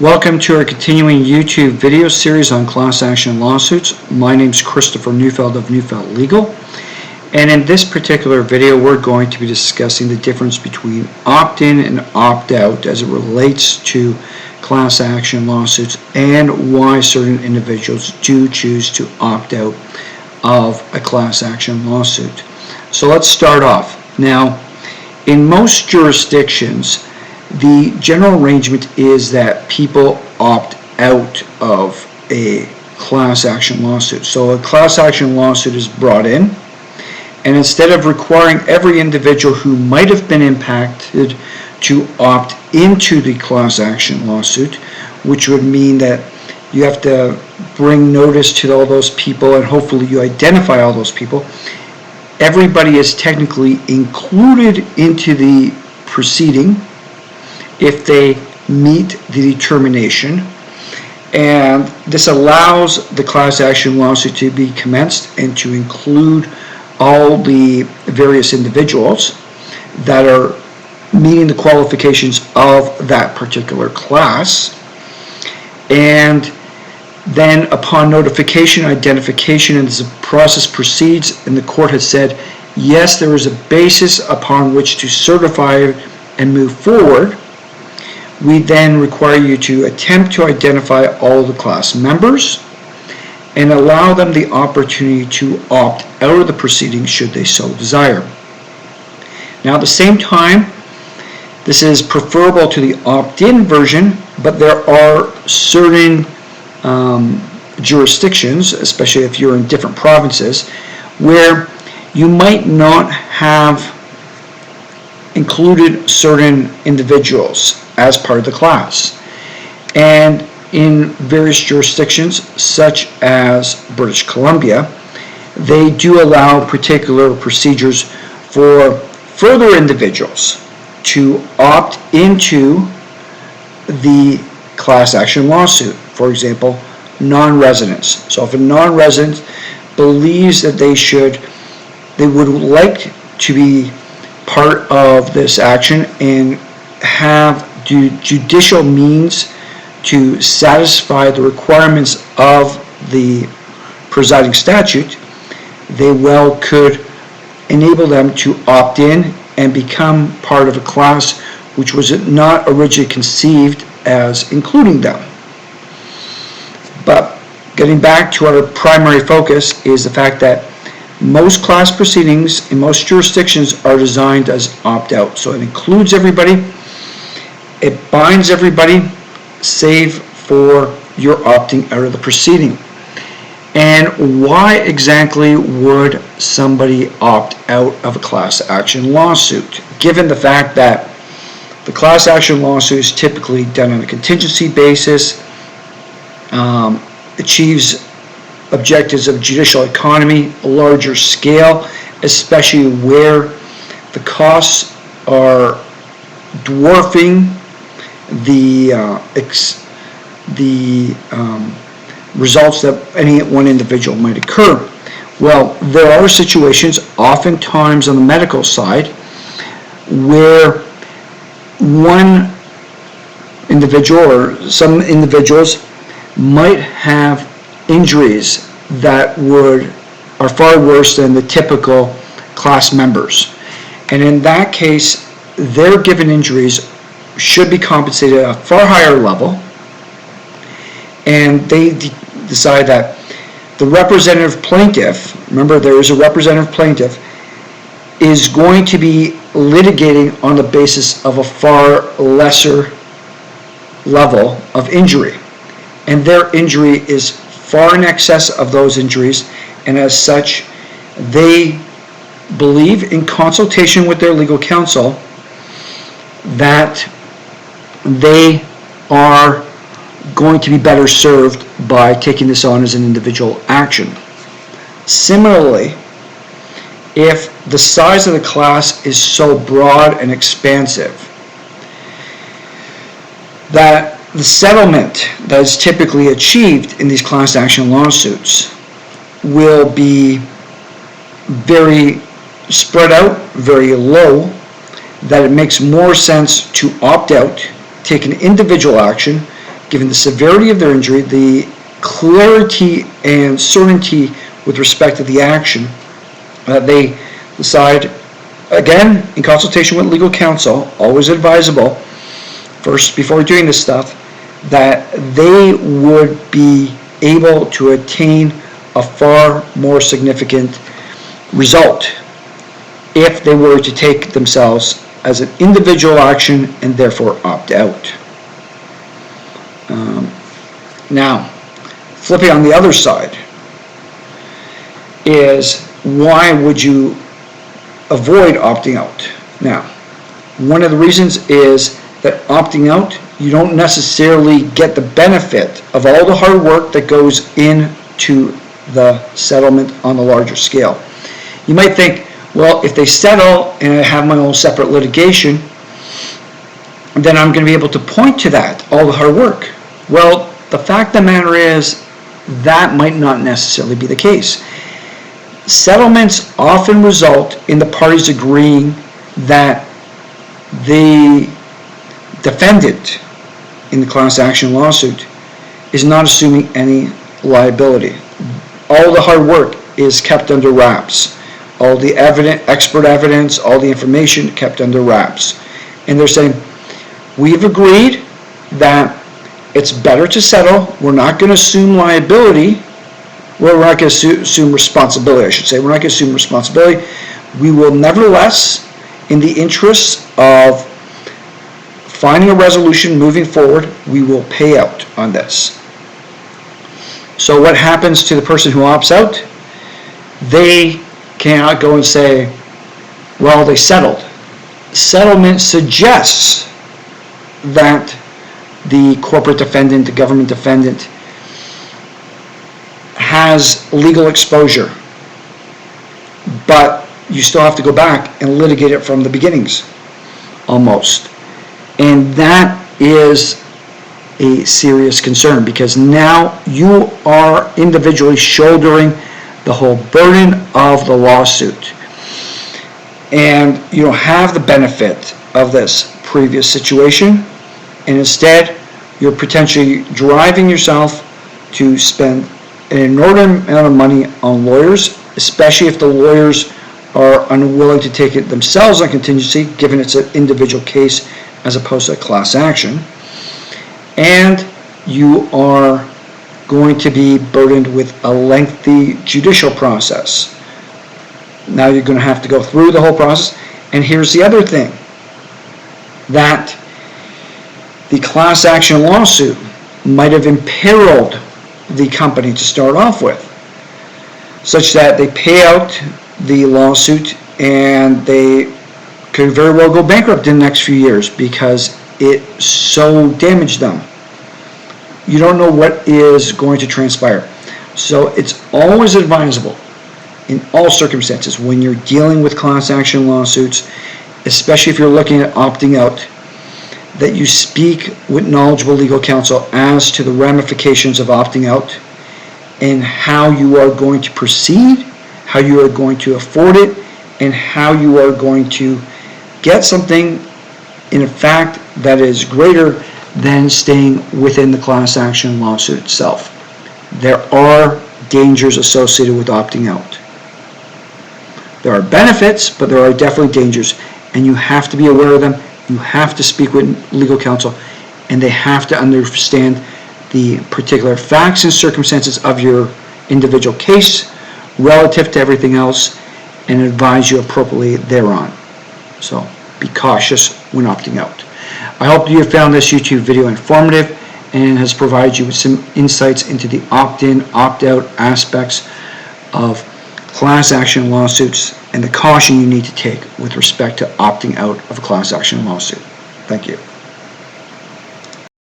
Welcome to our continuing YouTube video series on class action lawsuits. My name is Christopher Neufeld of Neufeld Legal, and in this particular video we're going to be discussing the difference between opt-in and opt-out as it relates to class action lawsuits and why certain individuals do choose to opt out of a class action lawsuit. So let's start off. Now, in most jurisdictions, the general arrangement is that people opt out of a class action lawsuit. So a class action lawsuit is brought in, and instead of requiring every individual who might have been impacted to opt into the class action lawsuit, which would mean that you have to bring notice to all those people and hopefully you identify all those people, everybody is technically included into the proceeding if they meet the determination, and this allows the class action lawsuit to be commenced and to include all the various individuals that are meeting the qualifications of that particular class. And then upon notification, identification, and as the process proceeds and the court has said, yes, there is a basis upon which to certify and move forward, we then require you to attempt to identify all the class members and allow them the opportunity to opt out of the proceedings should they so desire. Now at the same time, this is preferable to the opt-in version, but there are certain jurisdictions, especially if you're in different provinces, where you might not have included certain individuals as part of the class. And in various jurisdictions, such as British Columbia, they do allow particular procedures for further individuals to opt into the class action lawsuit. For example, non-residents. So if a non-resident believes that they would like to be part of this action and have judicial means to satisfy the requirements of the presiding statute, they well could enable them to opt in and become part of a class which was not originally conceived as including them. But getting back to our primary focus is the fact that most class proceedings in most jurisdictions are designed as opt-out. So it includes everybody, it binds everybody, save for your opting out of the proceeding. And why exactly would somebody opt out of a class action lawsuit, given the fact that the class action lawsuit is typically done on a contingency basis, achieves objectives of judicial economy, a larger scale, especially where the costs are dwarfing the results that any one individual might occur. Well, there are situations, oftentimes on the medical side, where one individual or some individuals might have injuries that are far worse than the typical class members. And in that case, their given injuries should be compensated at a far higher level, and they decide that the representative plaintiff, remember there is a representative plaintiff, is going to be litigating on the basis of a far lesser level of injury. And their injury is far in excess of those injuries, and as such, they believe, in consultation with their legal counsel, that they are going to be better served by taking this on as an individual action. Similarly, if the size of the class is so broad and expansive that the settlement that is typically achieved in these class action lawsuits will be very spread out, very low, that it makes more sense to opt out, take an individual action, given the severity of their injury, the clarity and certainty with respect to the action, they decide, again, in consultation with legal counsel, always advisable, first before doing this stuff, that they would be able to attain a far more significant result if they were to take themselves as an individual action and therefore opt out. Now, flipping on the other side is, why would you avoid opting out? Now, one of the reasons is that opting out, you don't necessarily get the benefit of all the hard work that goes into the settlement on a larger scale. You might think, well, if they settle and I have my own separate litigation, then I'm going to be able to point to that, all the hard work. Well, the fact of the matter is, that might not necessarily be the case. Settlements often result in the parties agreeing that the defendant in the class action lawsuit is not assuming any liability. All the hard work is kept under wraps. All the expert evidence, all the information kept under wraps. And they're saying, we've agreed that it's better to settle. We're not going to assume liability. Well, we're not going to assume responsibility, I should say. We're not going to assume responsibility. We will nevertheless, in the interests of finding a resolution moving forward, we will pay out on this. So what happens to the person who opts out? They cannot go and say, well, they settled. Settlement suggests that the corporate defendant, the government defendant, has legal exposure, but you still have to go back and litigate it from the beginnings, almost. And that is a serious concern, because now you are individually shouldering the whole burden of the lawsuit, and you don't have the benefit of this previous situation, and instead you're potentially driving yourself to spend an inordinate amount of money on lawyers, especially if the lawyers are unwilling to take it themselves on contingency, given it's an individual case as opposed to a class action. And you are going to be burdened with a lengthy judicial process. Now you're going to have to go through the whole process. And here's the other thing, that the class action lawsuit might have imperiled the company to start off with, such that they pay out the lawsuit and they could very well go bankrupt in the next few years because it so damaged them. You don't know what is going to transpire. So it's always advisable in all circumstances when you're dealing with class action lawsuits, especially if you're looking at opting out, that you speak with knowledgeable legal counsel as to the ramifications of opting out and how you are going to proceed, how you are going to afford it, and how you are going to get something in fact that is greater than staying within the class action lawsuit itself. There are dangers associated with opting out. There are benefits, but there are definitely dangers, and you have to be aware of them. You have to speak with legal counsel, and they have to understand the particular facts and circumstances of your individual case relative to everything else and advise you appropriately thereon. So be cautious when opting out. I hope you have found this YouTube video informative and has provided you with some insights into the opt-in, opt-out aspects of class action lawsuits and the caution you need to take with respect to opting out of a class action lawsuit. Thank you.